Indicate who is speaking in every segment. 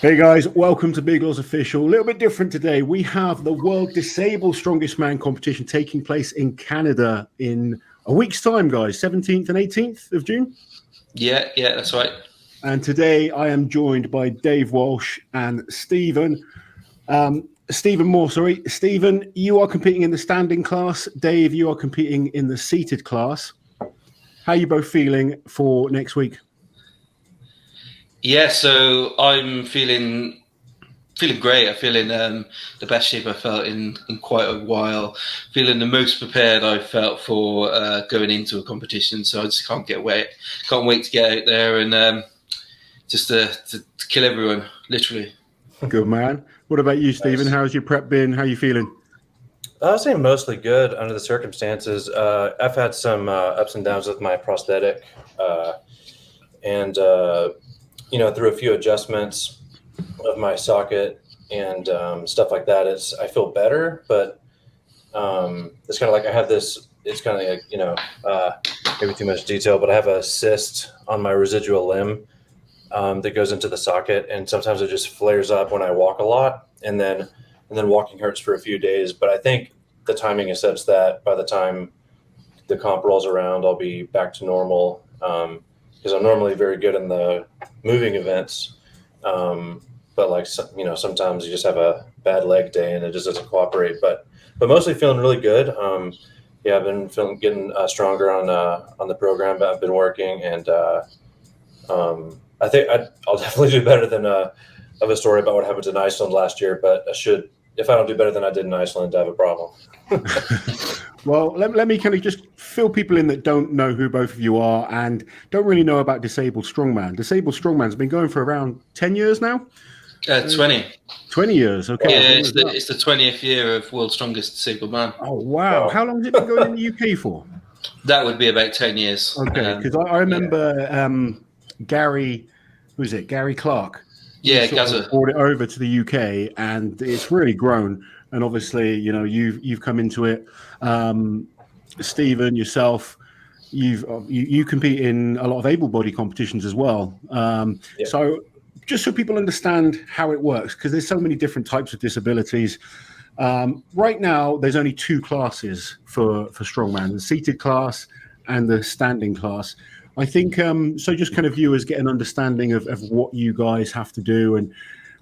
Speaker 1: Hey guys, welcome to Big Laws Official. A little bit different today. We have the World Disabled Strongest Man competition taking place in Canada in a week's time, guys, 17th and 18th of June.
Speaker 2: Yeah, that's right.
Speaker 1: And today I am joined by Dave Walsh and Stephen. Stephen Moore, sorry. Stephen, you are competing in the standing class. Dave, you are competing in the seated class. How are you both feeling for next week?
Speaker 2: Yeah, so I'm feeling great. I'm feeling the best shape I felt in quite a while. Feeling the most prepared I felt for going into a competition. So I just can't wait to get out there and just to kill everyone, literally.
Speaker 1: Good man. What about you, Stephen?
Speaker 3: Nice.
Speaker 1: How's your prep been? How are you feeling?
Speaker 3: I was saying mostly good under the circumstances. I've had some ups and downs with my prosthetic, and through a few adjustments of my socket and stuff like that, I feel better. But it's kind of like I have this. It's kind of like maybe too much detail, but I have a cyst on my residual limb that goes into the socket, and sometimes it just flares up when I walk a lot, and then walking hurts for a few days. But I think the timing is such that by the time the comp rolls around, I'll be back to normal, because I'm normally very good in the moving events. But like, sometimes you just have a bad leg day and it just doesn't cooperate, but mostly feeling really good. I've been getting stronger on the program that I've been working, and I think I'll definitely do better than of a story about what happened in Iceland last year, but if I don't do better than I did in Iceland, I have a problem.
Speaker 1: Well, let me kind of just fill people in that don't know who both of you are and don't really know about Disabled Strongman. Disabled Strongman's been going for around 10 years now?
Speaker 2: 20.
Speaker 1: 20 years, okay.
Speaker 2: Yeah, it's the 20th year of World's Strongest Disabled Man.
Speaker 1: Oh, wow. How long has it been going in the UK for?
Speaker 2: That would be about 10 years.
Speaker 1: Okay, because I remember Gary, who is it? Gary Clark.
Speaker 2: Yeah, Gaza
Speaker 1: brought it over to the UK, and it's really grown. And obviously, you've come into it. Stephen, yourself, you compete in a lot of able-bodied competitions as well. So just so people understand how it works, because there's so many different types of disabilities. Right now, there's only two classes for strongman: the seated class and the standing class. I think so. Just kind of viewers get an understanding of what you guys have to do and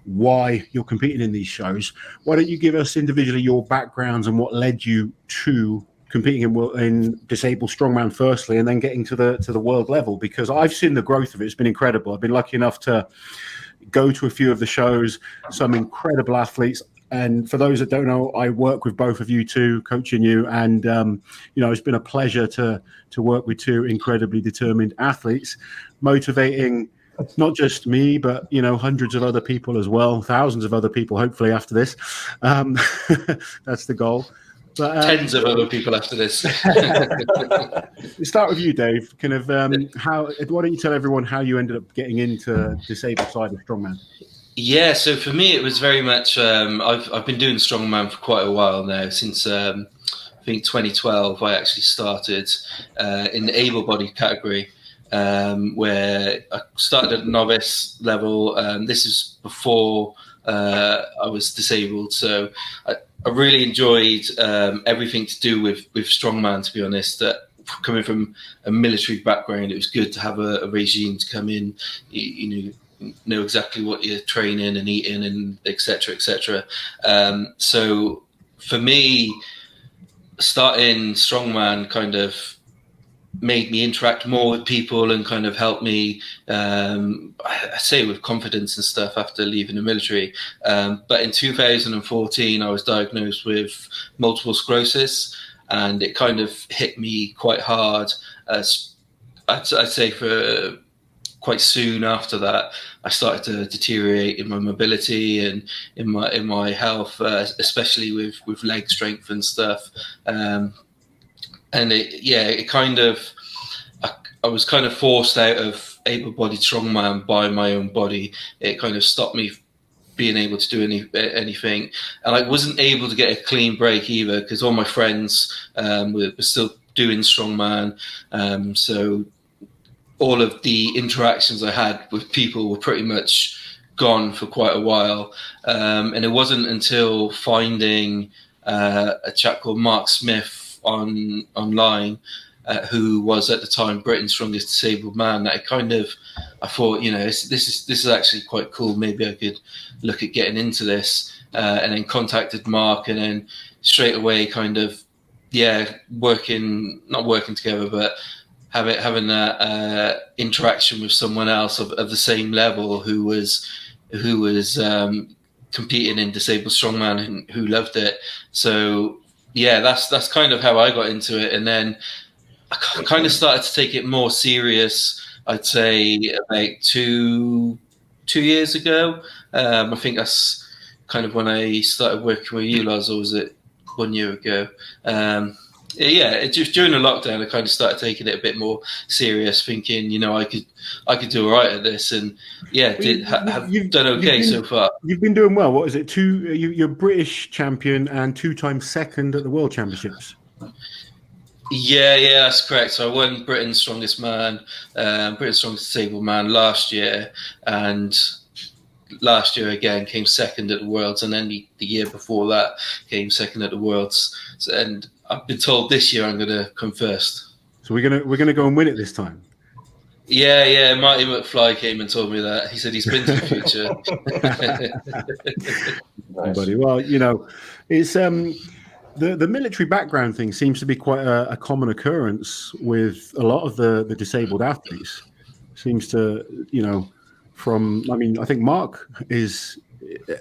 Speaker 1: why you're competing in these shows. Why don't you give us individually your backgrounds and what led you to competing in disabled strongman firstly, and then getting to the world level? Because I've seen the growth of it. It's been incredible. I've been lucky enough to go to a few of the shows, some incredible athletes. And for those that don't know, I work with both of you two, coaching you. And, it's been a pleasure to work with two incredibly determined athletes, motivating not just me, but, hundreds of other people as well, thousands of other people, hopefully after this. That's the goal. But,
Speaker 2: tens of other people after this.
Speaker 1: We'll start with you, Dave. Kind of why don't you tell everyone how you ended up getting into disabled side of strongman?
Speaker 2: Yeah, so for me, it was very much, I've been doing strongman for quite a while now. Since I think 2012, I actually started in the able-bodied category, where I started at novice level. This is before I was disabled, so I really enjoyed everything to do with strongman, to be honest. Coming from a military background, it was good to have a regime to come in, know exactly what you're training and eating and et cetera. So for me, starting strongman kind of made me interact more with people and kind of helped me, I say with confidence and stuff after leaving the military. But in 2014, I was diagnosed with multiple sclerosis, and it kind of hit me quite hard. I'd say for quite soon after that, I started to deteriorate in my mobility and in my health, especially with leg strength and stuff. And it kind of, I was kind of forced out of able-bodied strongman by my own body. It kind of stopped me being able to do anything, and I wasn't able to get a clean break either, because all my friends were still doing strongman. So all of the interactions I had with people were pretty much gone for quite a while. And it wasn't until finding a chap called Mark Smith online, who was at the time Britain's strongest disabled man, that I thought, this is actually quite cool. Maybe I could look at getting into this, and then contacted Mark, and then straight away not working together, but having that interaction with someone else of the same level who was competing in disabled strongman and who loved it. So that's kind of how I got into it, and then I kind of started to take it more serious. I'd say about two years ago. I think that's kind of when I started working with you, Lars, or was it 1 year ago? Just during the lockdown, I kind of started taking it a bit more serious, thinking, I could do all right at this, and you've done okay so far.
Speaker 1: You've been doing well. What is it? You're British champion and 2-time second at the World Championships.
Speaker 2: Yeah, that's correct. So I won Britain's Strongest Man, Britain's Strongest Disabled Man last year, and last year again came second at the Worlds, and then the year before that came second at the Worlds. And I've been told this year I'm going to come first. So
Speaker 1: we're gonna go and win it this time.
Speaker 2: Yeah. Marty McFly came and told me that. He said he's been to the future.
Speaker 1: Nice. Buddy. Well, it's the military background thing seems to be quite a common occurrence with a lot of the disabled athletes. Seems to, I think Mark is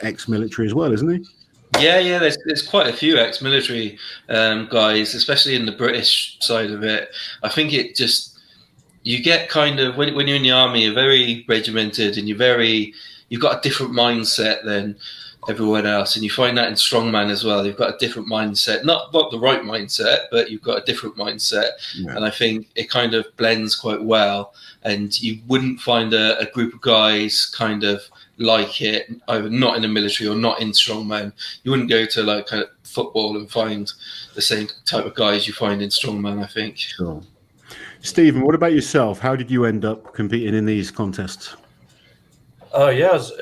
Speaker 1: ex-military as well, isn't he?
Speaker 2: Yeah. There's quite a few ex-military guys, especially in the British side of it. I think you get kind of, when you're in the army, you're very regimented, and you've got a different mindset than everyone else, and you find that in strongman as well. You've got a different mindset, not the right mindset, but you've got a different mindset. Yeah. And I think it kind of blends quite well, and you wouldn't find a group of guys kind of like it, either not in the military or not in strongman. You wouldn't go to like kind of football and find the same type of guys you find in strongman, I think.
Speaker 1: Sure. Stephen, what about yourself? How did you end up competing in these contests?
Speaker 3: It was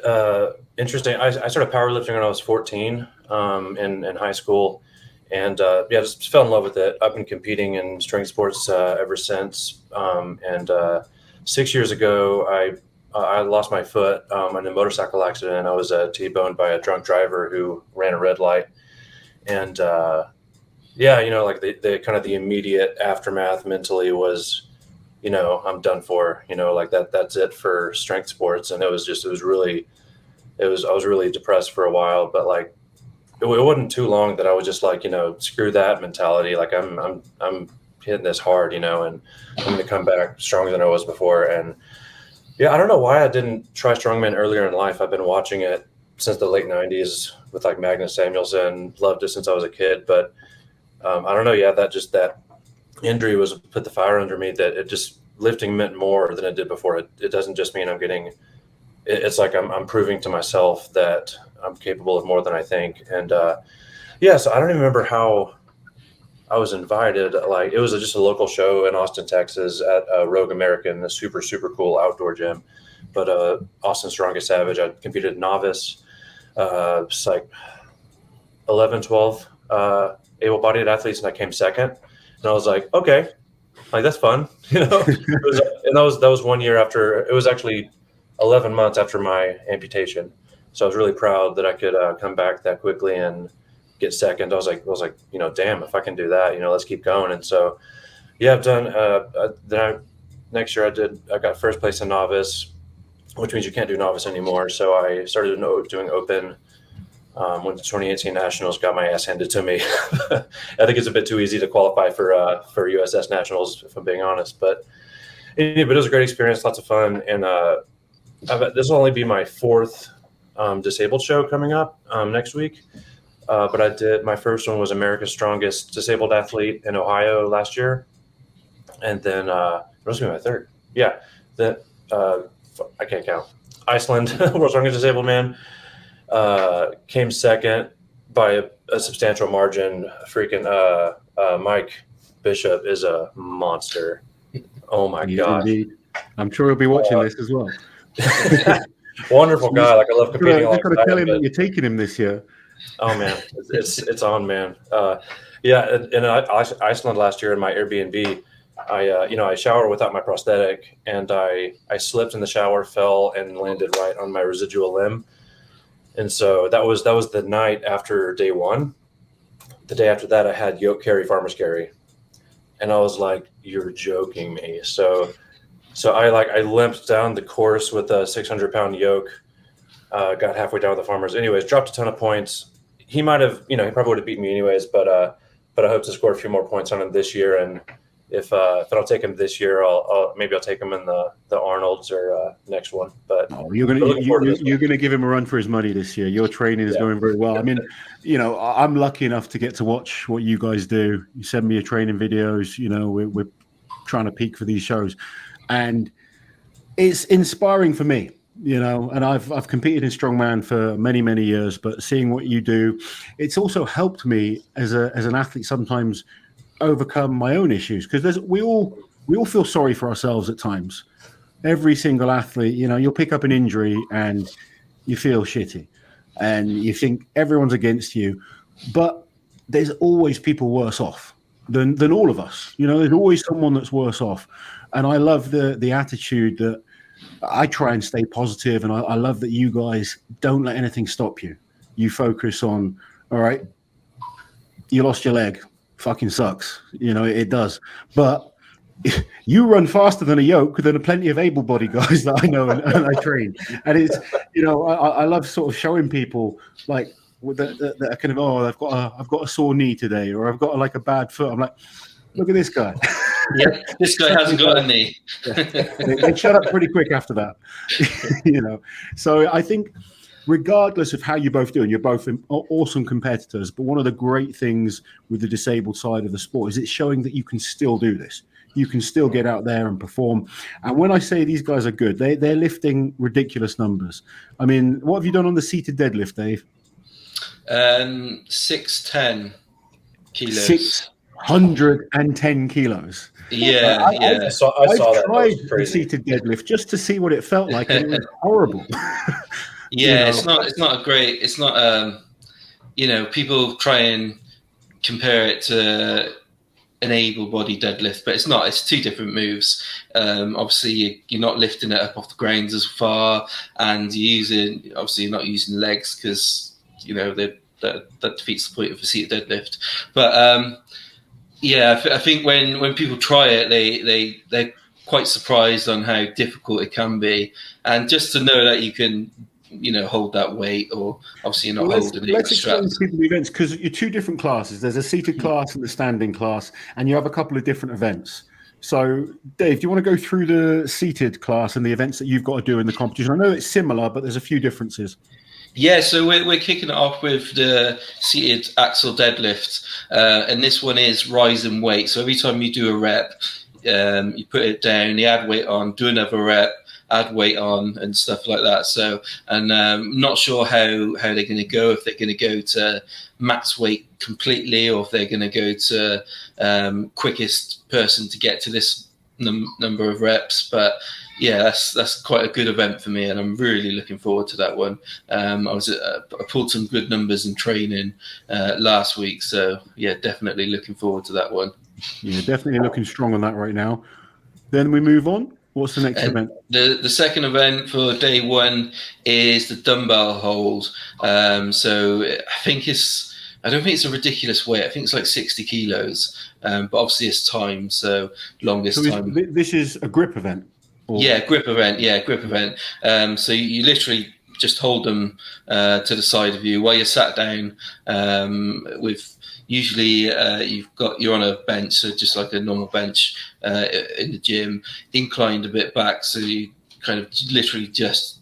Speaker 3: interesting. I started powerlifting when I was 14 in high school, and just fell in love with it. I've been competing in strength sports ever since. 6 years ago, I lost my foot in a motorcycle accident. I was T-boned by a drunk driver who ran a red light, and like the kind of the immediate aftermath mentally was, I'm done for. Like that's it for strength sports, and I was really depressed for a while, but like it wasn't too long that I was just like, screw that mentality. Like I'm hitting this hard, and I'm going to come back stronger than I was before. And I don't know why I didn't try strongman earlier in life. I've been watching it since the late 90s with like Magnus Samuelsson, loved it since I was a kid. But I don't know. Yeah, that injury put the fire under me, that it just, lifting meant more than it did before. It doesn't just mean I'm getting, it's like I'm proving to myself that I'm capable of more than I think. And so I don't even remember how I was invited. Like it was just a local show in Austin, Texas at Rogue American, a super, super cool outdoor gym. But Austin Strongest Savage, I competed novice. It's like 11, 12 able-bodied athletes, and I came second. And I was like, okay, like that's fun, and that was 1 year after. It was actually 11 months after my amputation. So I was really proud that I could come back that quickly and get second. I was like, damn, if I can do that, let's keep going. And so, I've done. Next year I got first place in novice, which means you can't do novice anymore. So I started doing open. Went to 2018 Nationals, got my ass handed to me. I think it's a bit too easy to qualify for USS Nationals, if I'm being honest. But it was a great experience, lots of fun. And this will only be my fourth disabled show coming up next week. But I did, my first one was America's Strongest Disabled Athlete in Ohio last year. And then, what was my third? Yeah. Then, I can't count. Iceland, World's Strongest Disabled Man. Came second by a substantial margin. Freaking Mike Bishop is a monster. Oh my god!
Speaker 1: Indeed. I'm sure he'll be watching this as well.
Speaker 3: Wonderful guy. Like, I love competing
Speaker 1: I've got to
Speaker 3: alongside
Speaker 1: tell
Speaker 3: him.
Speaker 1: him that you're taking him this year.
Speaker 3: Oh man, it's on, man. Yeah, in Iceland last year in my Airbnb, I showered without my prosthetic, and I slipped in the shower, fell, and landed right on my residual limb. And so that was the night after day one. The day after that, I had yoke carry, farmer's carry, and I was like, "You're joking me." So I limped down the course with a 600-pound yoke. Got halfway down with the farmers. Anyways, dropped a ton of points. He might have, he probably would have beat me anyways, but I hope to score a few more points on him this year. And if I don't take him this year, I'll take him in the Arnold's or next one. But
Speaker 1: you're gonna give him a run for his money this year. Your training is going very well. I mean, I'm lucky enough to get to watch what you guys do. You send me your training videos. We're trying to peak for these shows, and it's inspiring for me. And I've competed in strongman for many, many years, but seeing what you do, it's also helped me as an athlete sometimes overcome my own issues, because we all feel sorry for ourselves at times. Every single athlete, you'll pick up an injury and you feel shitty and you think everyone's against you, but there's always people worse off than all of us. There's always someone that's worse off. And I love the attitude that I try and stay positive, and I love that you guys don't let anything stop you. You focus on, all right, you lost your leg, fucking sucks. It does. But you run faster than a yoke than plenty of able-bodied guys that I know and I train. And it's, I love sort of showing people like that are kind of, I've got a sore knee today, or I've got a bad foot. I'm like, look at this guy.
Speaker 2: Yeah, this guy hasn't got a knee.
Speaker 1: They shut up pretty quick after that. So I think regardless of how you both do, and you're both awesome competitors, but one of the great things with the disabled side of the sport is it's showing that you can still do this. You can still get out there and perform. And when I say these guys are good, they're lifting ridiculous numbers. I mean, what have you done on the seated deadlift, Dave?
Speaker 2: 610 kilos.
Speaker 1: 610 kilos.
Speaker 2: Yeah,
Speaker 3: I saw that.
Speaker 1: Tried the seated deadlift just to see what it felt like, and it was horrible.
Speaker 2: Yeah, it's not a great. It's not. People try and compare it to an able-bodied deadlift, but it's not. It's two different moves. Obviously, you're not lifting it up off the ground as far, and you're not using legs because that defeats the point of a seated deadlift. But I think when people try it, they're quite surprised on how difficult it can be, and just to know that you can, hold that weight, or obviously you're not holding it.
Speaker 1: Let's explain to people the events, because you're two different classes. There's a seated class and the standing class, and you have a couple of different events. So, Dave, do you want to go through the seated class and the events that you've got to do in the competition? I know it's similar, but there's a few differences.
Speaker 2: Yeah, so we're kicking it off with the seated axle deadlift, and this one is rising weight. So every time you do a rep, you put it down, you add weight on, do another rep, add weight on, and stuff like that. So, and not sure how they're going to go, if they're going to go to max weight completely, or if they're going to go to quickest person to get to this number of reps. But yeah, that's quite a good event for me, and I'm really looking forward to that one. I pulled some good numbers in training last week, so yeah, definitely looking forward to that one.
Speaker 1: Yeah, definitely looking strong on that right now. Then we move on. What's the next event?
Speaker 2: The second event for day one is the dumbbell hold. So I don't think it's a ridiculous weight. I think it's like 60 kilos, but obviously it's time, so longest time.
Speaker 1: This is a grip event.
Speaker 2: Yeah, grip event. So you literally just hold them to the side of you while you're sat down. With usually you're on a bench, so just like a normal bench in the gym, inclined a bit back, so you kind of literally just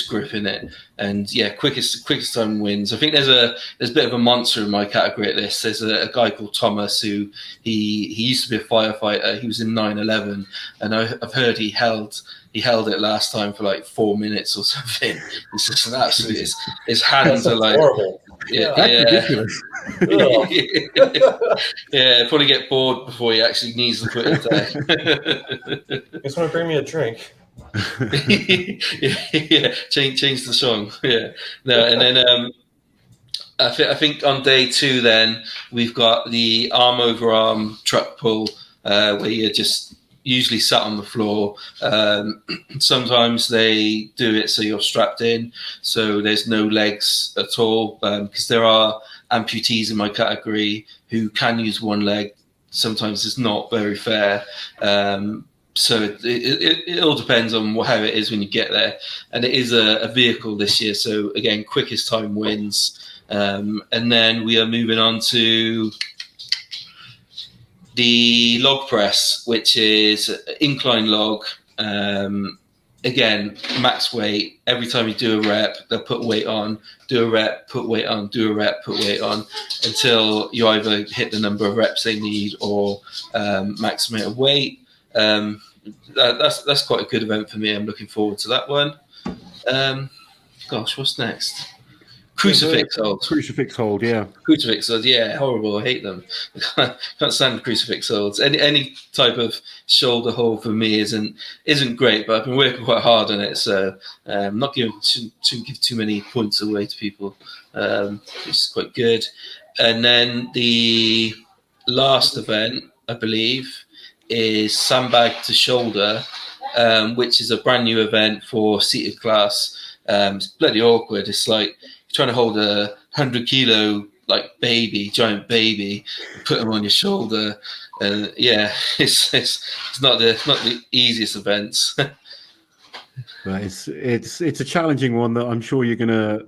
Speaker 2: gripping it. And yeah, quickest time wins. I think there's a bit of a monster in my category at this. There's a guy called Thomas who he used to be a firefighter. He was in 9/11, and I've heard he held it last time for like 4 minutes or something. It's just an absolute. His hands are like
Speaker 3: horrible.
Speaker 2: Yeah,
Speaker 1: ridiculous.
Speaker 2: Yeah, probably get bored before he actually needs to put it down.
Speaker 3: Just want to bring me a drink.
Speaker 2: Yeah, change the song. Yeah, no, and then I think on day 2, then we've got the arm over arm truck pull, where you're just usually sat on the floor. Sometimes they do it so you're strapped in, so there's no legs at all, because there are amputees in my category who can use one leg. Sometimes it's not very fair. So it all depends on how it is when you get there. And it is a vehicle this year. So again, quickest time wins. And then we are moving on to the log press, which is incline log. Again, max weight. Every time you do a rep, they'll put weight on, do a rep, put weight on, do a rep, put weight on, until you either hit the number of reps they need or max amount of weight. That's quite a good event for me. I'm looking forward to that one. Gosh, what's next? Crucifix hold.
Speaker 1: Crucifix hold, yeah.
Speaker 2: Crucifix holds, yeah, horrible. I hate them. I can't stand crucifix holds. Any type of shoulder hold for me isn't great, but I've been working quite hard on it, so shouldn't give too many points away to people, which is quite good. And then the last event, I believe, is sandbag to shoulder, which is a brand new event for seated class. It's bloody awkward. It's like trying to hold a 100-kilo giant baby, put them on your shoulder, and yeah, it's not the easiest events.
Speaker 1: But it's a challenging one that I'm sure you're gonna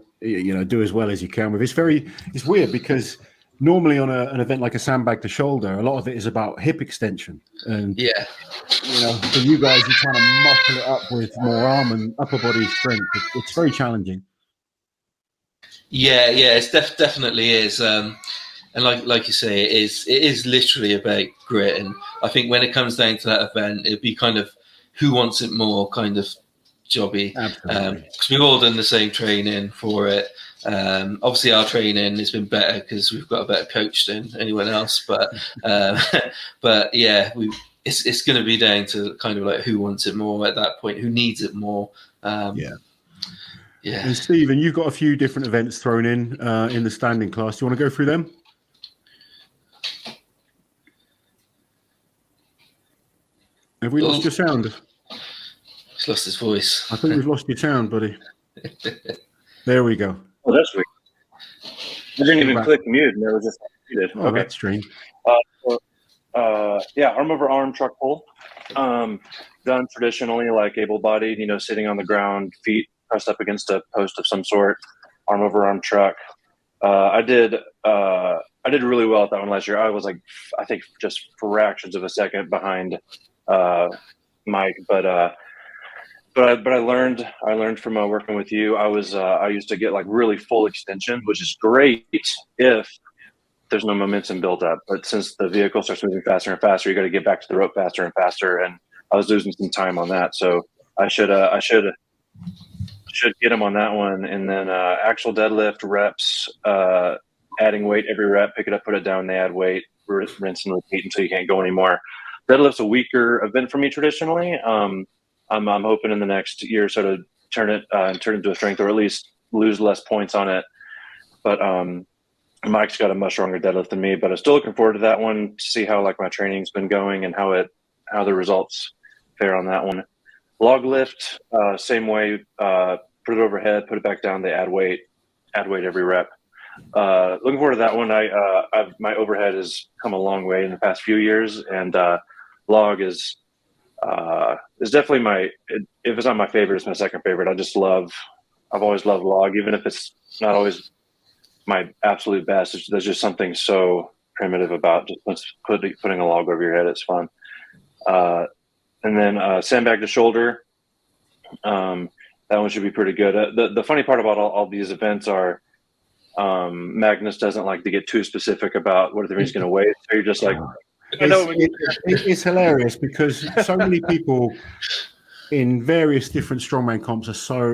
Speaker 1: do as well as you can with. It's weird because normally on an event like a sandbag to shoulder, a lot of it is about hip extension, and
Speaker 2: yeah,
Speaker 1: for you guys, you're trying to muscle it up with more arm and upper body strength. It's very challenging.
Speaker 2: Yeah, it definitely is. And like you say, it is literally about grit. And I think when it comes down to that event, it'd be kind of who wants it more kind of jobby. Because we've all done the same training for it. Obviously, our training has been better because we've got a better coach than anyone else. But but yeah, it's going to be down to kind of like who wants it more at that point, who needs it more. Yeah.
Speaker 1: And Stephen, you've got a few different events thrown in the standing class. Do you want to go through them? Have we lost your sound?
Speaker 2: He's lost his voice.
Speaker 1: I think we've lost your sound, buddy. There we go.
Speaker 3: Oh, that's weird. I didn't even click mute, and it was just muted.
Speaker 1: Oh, okay. That's strange.
Speaker 3: Arm over arm truck pull. Done traditionally, like able-bodied, sitting on the ground, feet pressed up against a post of some sort, arm over arm truck. I did really well at that one last year. I was I think just fractions of a second behind Mike, but I learned from working with you. I used to get really full extension, which is great if there's no momentum built up. But since the vehicle starts moving faster and faster, you got to get back to the rope faster and faster. And I was losing some time on that, so I should get him on that one. And then actual deadlift reps, adding weight every rep, pick it up, put it down, they add weight, rinse and repeat until you can't go anymore. Deadlift's a weaker event for me traditionally. I'm hoping in the next year sort of turn it into a strength, or at least lose less points on it. But Mike's got a much stronger deadlift than me, but I'm still looking forward to that one to see how my training's been going and how the results fare on that one. Log lift, same way, put it overhead, put it back down, they add weight every rep. Looking forward to that one. My overhead has come a long way in the past few years, and log is definitely if it's not my favorite, it's my second favorite. I've always loved log, even if it's not always my absolute best. There's just something so primitive about just putting a log over your head. It's fun. And then sandbag to shoulder. That one should be pretty good. The funny part about all these events are Magnus doesn't like to get too specific about what he's going to weigh. So you're just like,
Speaker 1: it's hilarious because so many people in various different strongman comps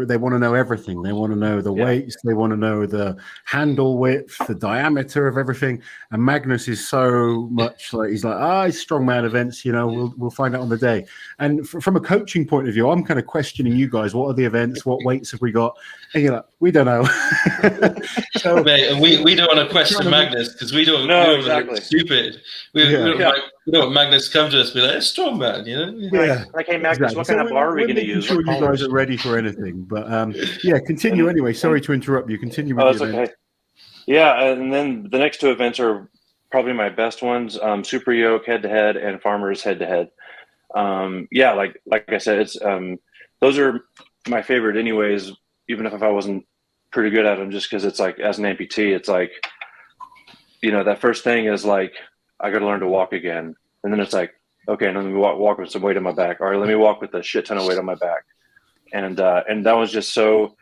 Speaker 1: they want to know everything. They want to know the weights, they want to know the handle width, the diameter of everything. And Magnus is so much like, he's like, it's strongman events, we'll find out on the day. And from a coaching point of view, I'm kind of questioning you guys. What are the events? What weights have we got? And you're like, we don't know.
Speaker 2: So, mate, and we don't want to question Magnus because we don't know exactly. Stupid. We don't want Magnus to come to us and be like, it's strongman,
Speaker 4: Like, hey, Magnus, what kind of bar are we going to use?
Speaker 1: Sure, you guys are ready for anything, but continue anyway. Sorry to interrupt you. Continue with the event.
Speaker 4: Okay. Yeah, and then the next two events are probably my best ones: Super Yoke head-to-head and Farmers head-to-head. Like I said, it's those are my favorite, anyways. Even if I wasn't pretty good at them, just because it's like, as an amputee, it's like, that first thing is like, I got to learn to walk again, and then it's like, okay, let me walk with some weight on my back, or let me walk with a shit ton of weight on my back. And that was just so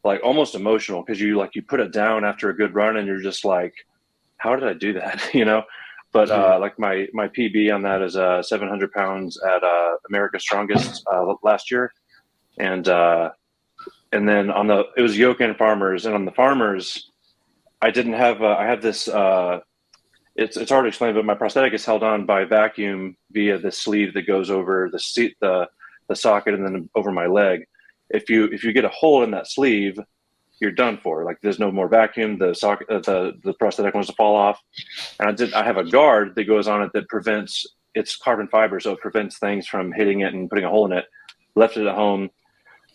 Speaker 4: like almost emotional, because you put it down after a good run and you're just like, how did I do that? But like my PB on that is 700 pounds at America's Strongest last year. And then it was Yoke and Farmers, and on the Farmers, I didn't have, I have this, it's hard to explain, but my prosthetic is held on by vacuum via the sleeve that goes over the seat, the socket, and then over my leg. If you get a hole in that sleeve, you're done for. Like, there's no more vacuum. The socket, the prosthetic wants to fall off. And I have a guard that goes on it that prevents, it's carbon fiber, so it prevents things from hitting it and putting a hole in it. Left it at home.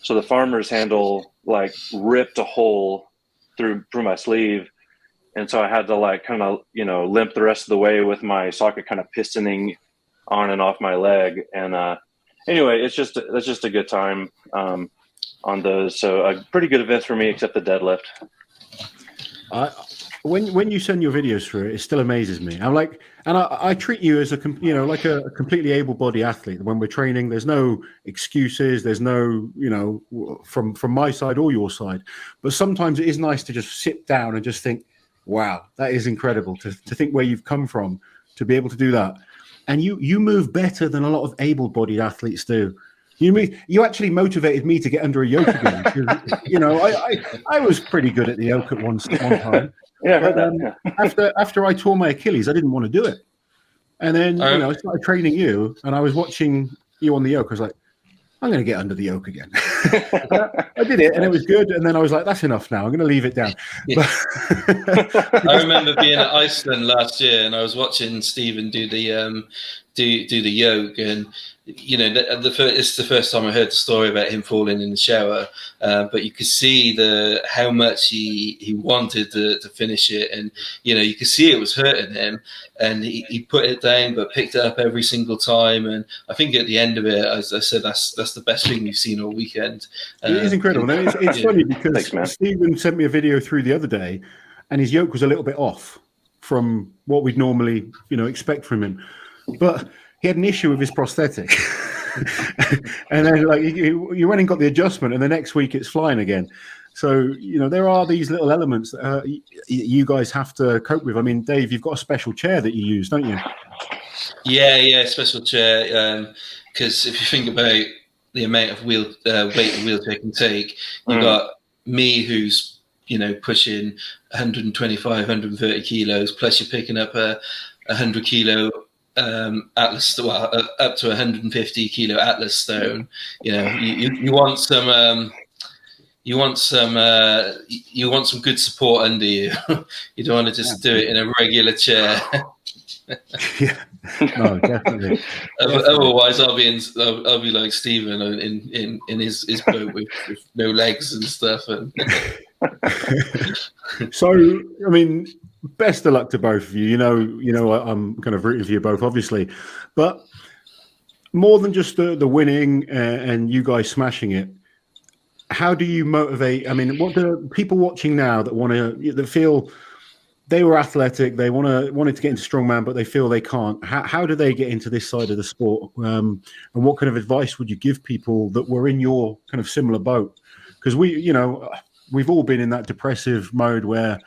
Speaker 4: So the Farmer's handle like ripped a hole through my sleeve. And so I had to like kind of, limp the rest of the way with my socket kind of pistoning on and off my leg. And anyway, that's just a good time on those. So a pretty good events for me, except the deadlift.
Speaker 1: When you send your videos through it still amazes me. I'm like, and I treat you as a completely able-bodied athlete. When we're training, there's no excuses. There's no, from my side or your side. But sometimes it is nice to just sit down and just think, wow, that is incredible to think where you've come from to be able to do that. And you move better than a lot of able-bodied athletes do. You actually motivated me to get under a yoke again. I was pretty good at the yoke at one time.
Speaker 4: Yeah,
Speaker 1: but, after I tore my Achilles, I didn't want to do it. And then I started training you, and I was watching you on the yoke. I was like, I'm going to get under the yoke again. I did it, and it was good. And then I was like, that's enough now. I'm going to leave it down.
Speaker 2: Yeah. I remember being at Iceland last year, and I was watching Stephen do the yoke, and it's the first time I heard the story about him falling in the shower. But you could see how much he wanted to finish it, and you could see it was hurting him, and he put it down but picked it up every single time. And I think at the end of it, as I said, that's the best thing we've seen all weekend.
Speaker 1: It is incredible. And it's funny because Stephen sent me a video through the other day, and his yoke was a little bit off from what we'd normally expect from him, but he had an issue with his prosthetic. And then you went and got the adjustment, and the next week it's flying again. So there are these little elements that you guys have to cope with. I mean, Dave, you've got a special chair that you use, don't you?
Speaker 2: Yeah, special chair. Because if you think about the amount of weight a wheelchair can take, you got me who's pushing 125, 130 kilos, plus you're picking up a 100 kilo Atlas, up to 150 kilo Atlas stone. You want some good support under you. You don't want to just do it in a regular chair.
Speaker 1: Yeah, no, definitely.
Speaker 2: Otherwise, I'll be like Stephen in his boat with no legs and stuff.
Speaker 1: So, I mean, best of luck to both of you. I'm kind of rooting for you both, obviously, but more than just the winning and you guys smashing it. How do you motivate? I mean, what do people watching now that feel they were athletic, they wanted to get into strongman, but they feel they can't? How do they get into this side of the sport? And what kind of advice would you give people that were in your kind of similar boat? Because we've all been in that depressive mode where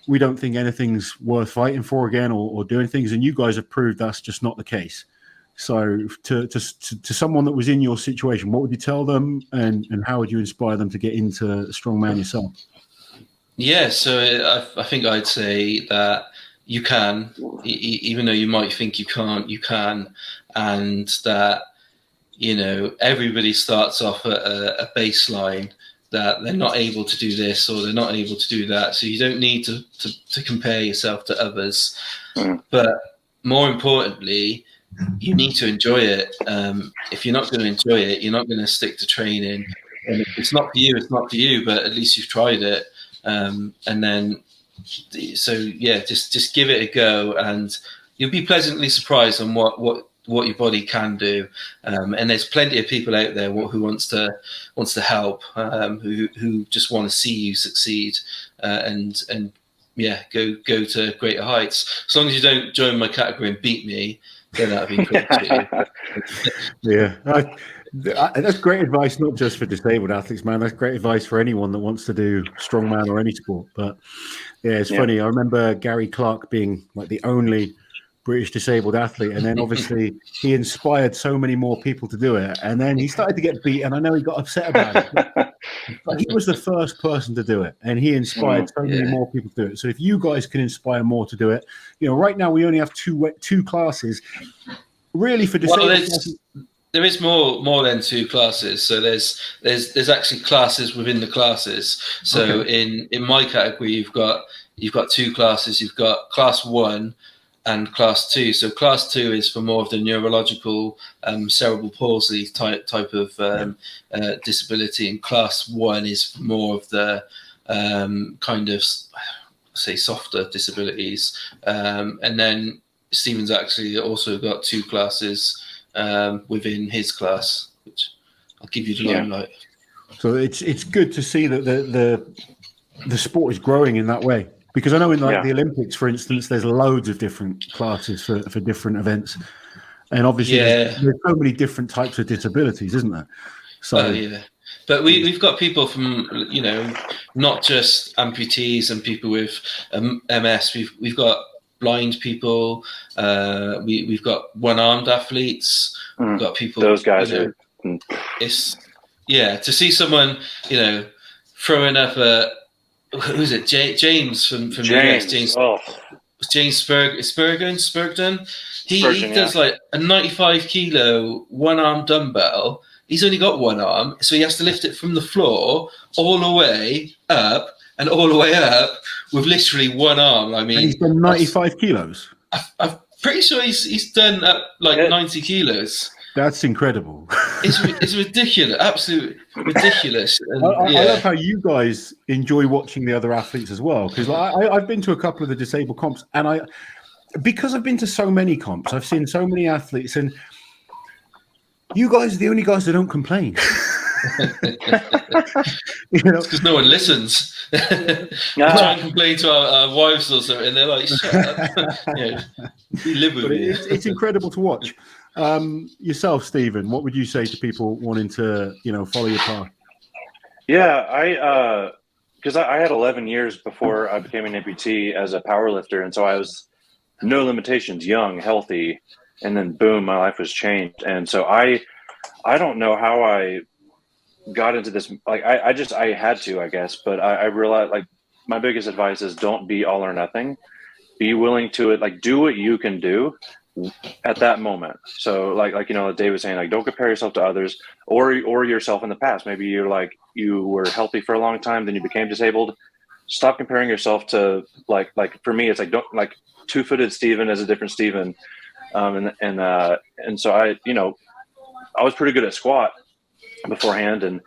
Speaker 1: we don't think anything's worth fighting for again or doing things. And you guys have proved that's just not the case. So to someone that was in your situation, what would you tell them, and how would you inspire them to get into strongman yourself?
Speaker 2: Yeah, so I think I'd say that you can, even though you might think you can't, you can, and that, everybody starts off at a baseline that they're not able to do this or they're not able to do that. So you don't need to compare yourself to others. But more importantly, you need to enjoy it. If you're not going to enjoy it, you're not going to stick to training. And if it's not for you, it's not for you, but at least you've tried it. And then, just give it a go, and you'll be pleasantly surprised on what your body can do. And there's plenty of people out there who wants to help, who just want to see you succeed, and go to greater heights. As long as you don't join my category and beat me, then that'd be great too.
Speaker 1: Yeah. That's great advice, not just for disabled athletes, man. That's great advice for anyone that wants to do strongman or any sport. But yeah, it's funny. I remember Gary Clark being like the only British disabled athlete, and then obviously he inspired so many more people to do it, and then he started to get beat, and I know he got upset about it, but he was the first person to do it, and he inspired so many more people to do it. So if you guys can inspire more to do it, right now we only have two classes really for disabled.
Speaker 2: There is more than two classes. So there's actually classes within the classes. So in my category, you've got two classes. You've got class 1 and class 2. So class 2 is for more of the neurological cerebral palsy type of disability, and class 1 is for more of the kind of, say, softer disabilities. And then Stephen's actually also got two classes within his class, which I'll give you the limelight.
Speaker 1: So it's good to see that the sport is growing in that way, because I know in the Olympics, for instance, there's loads of different classes for different events, and obviously there's so many different types of disabilities, isn't there? So
Speaker 2: but we've got people from not just amputees and people with MS. We've got blind people. We've got one-armed athletes. We've got people.
Speaker 4: Those guys are.
Speaker 2: It's to see someone throwing up a who is it? James from the US. James Spurgeon. He does like a 95 kilo one-arm dumbbell. He's only got one arm, so he has to lift it from the floor all the way up and all the way up with literally one arm. I mean,
Speaker 1: and he's done 95 kilos.
Speaker 2: I'm pretty sure he's done up like 90 kilos.
Speaker 1: That's incredible.
Speaker 2: It's ridiculous, absolutely ridiculous. And,
Speaker 1: I love how you guys enjoy watching the other athletes as well, because I've been to a couple of the disabled comps, and because I've been to so many comps, I've seen so many athletes, and you guys are the only guys that don't complain.
Speaker 2: Because no one listens. We try and complain to our wives or something, and they're like, "Shut up." We live with it.
Speaker 1: It's incredible to watch. Yourself, Stephen, what would you say to people wanting to, follow your path?
Speaker 4: Yeah, because I had 11 years before I became an amputee as a power lifter, and so I was no limitations, young, healthy, and then boom, my life was changed. And so I don't know how I got into this. Like I had to, I guess, but I realized, like, my biggest advice is don't be all or nothing. Be willing to do what you can do at that moment. So like Dave was saying, don't compare yourself to others or yourself in the past. Maybe you were healthy for a long time, then you became disabled. Stop comparing yourself to like for me, it's don't two-footed Steven is a different Steven. And so I was pretty good at squat beforehand, and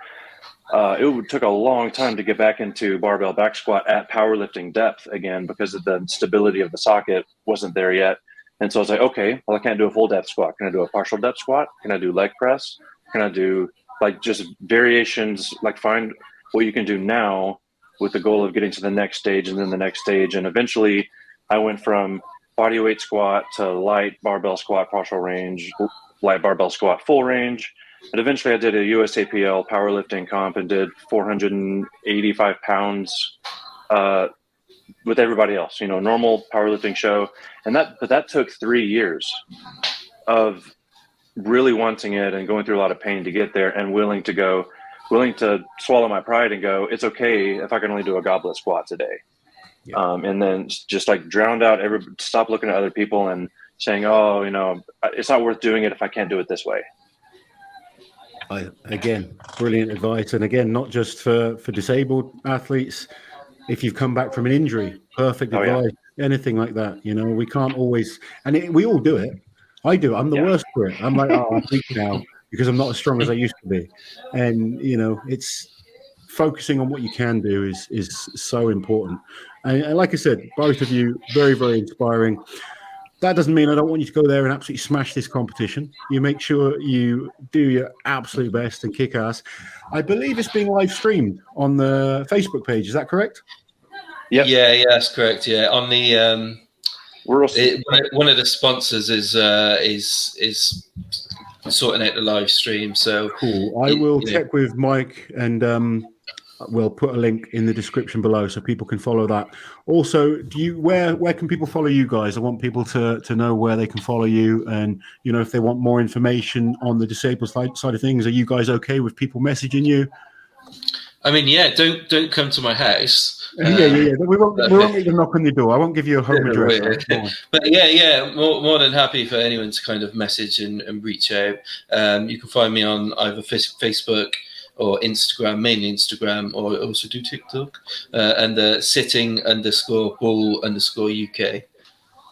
Speaker 4: it took a long time to get back into barbell back squat at powerlifting depth again, because of the stability of the socket wasn't there yet. And so I was like, okay, well, I can't do a full depth squat. Can I do a partial depth squat? Can I do leg press? Can I do just variations, find what you can do now with the goal of getting to the next stage and then the next stage. And eventually I went from body weight squat to light barbell squat partial range, light barbell squat full range. And eventually I did a USAPL powerlifting comp and did 485 pounds with everybody else, normal powerlifting show. But that took 3 years of really wanting it and going through a lot of pain to get there, and willing to swallow my pride and go, it's okay if I can only do a goblet squat today.
Speaker 1: Yeah.
Speaker 4: And then just like drowned out stop looking at other people and saying, oh, it's not worth doing it if I can't do it this way.
Speaker 1: Again, brilliant advice. And again, not just for disabled athletes. If you've come back from an injury, perfect advice. Yeah. Anything like that, we can't always, and we all do it. I do. I'm the worst for it. I'm like, I'm weak now because I'm not as strong as I used to be. And, it's focusing on what you can do is so important. And like I said, both of you, very, very inspiring. That doesn't mean I don't want you to go there and absolutely smash this competition. You make sure you do your absolute best and kick ass. I believe it's being live streamed on the Facebook page. Is that correct?
Speaker 2: Yep. Yeah, that's correct. Yeah, on the one of the sponsors is sorting out the live stream. So
Speaker 1: cool. I will check with Mike, and we'll put a link in the description below so people can follow that. Also, where can people follow you guys? I want people to know where they can follow you, and if they want more information on the disabled side of things. Are you guys okay with people messaging you?
Speaker 2: I mean, yeah, don't come to my house.
Speaker 1: Yeah. We won't make them knock on your door. I won't give you a home address.
Speaker 2: But yeah, more than happy for anyone to kind of message and reach out. You can find me on either Facebook or Instagram, mainly Instagram, or also do TikTok, and sitting_bull_UK.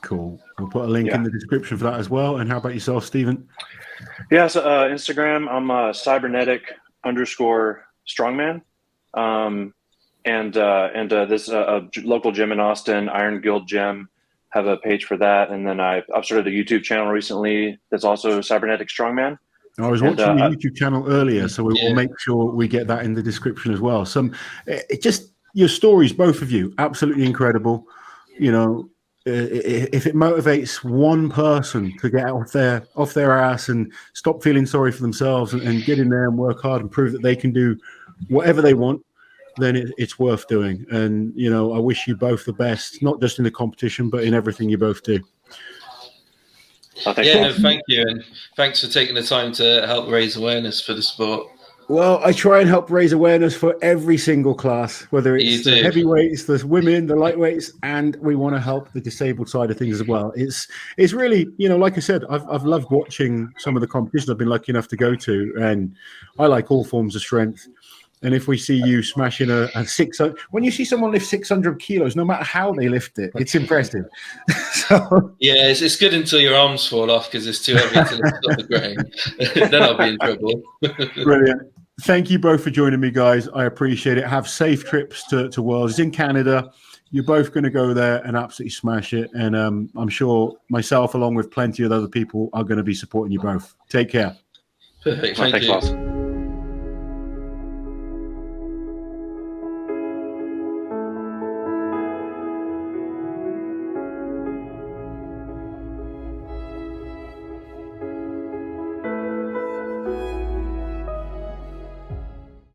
Speaker 2: Cool.
Speaker 1: We'll put a link in the description for that as well. And how about yourself, Stephen?
Speaker 4: Yeah, so Instagram, I'm cybernetic_strongman. And this local gym in Austin, Iron Guild Gym, have a page for that. And then I've started a YouTube channel recently that's also Cybernetic Strongman.
Speaker 1: I was watching your YouTube channel earlier, so we will make sure we get that in the description as well. Just your stories, both of you, absolutely incredible. If it motivates one person to get off their ass and stop feeling sorry for themselves and get in there and work hard and prove that they can do whatever they want, then it's worth doing. And, I wish you both the best, not just in the competition, but in everything you both do.
Speaker 2: Thank you. And thanks for taking the time to help raise awareness for the sport.
Speaker 1: Well, I try and help raise awareness for every single class, whether it's the heavyweights, the women, the lightweights, and we want to help the disabled side of things as well. It's really, like I said, I've loved watching some of the competitions I've been lucky enough to go to, and I like all forms of strength. And if we see you smashing a 600, when you see someone lift 600 kilos, no matter how they lift it, it's impressive.
Speaker 2: Yeah, it's good until your arms fall off because it's too heavy to lift off the ground. Then I'll be in trouble.
Speaker 1: Brilliant. Thank you both for joining me, guys. I appreciate it. Have safe trips to Worlds. It's in Canada. You're both going to go there and absolutely smash it. And I'm sure myself, along with plenty of other people, are going to be supporting you both. Take care.
Speaker 2: Perfect. Thank you.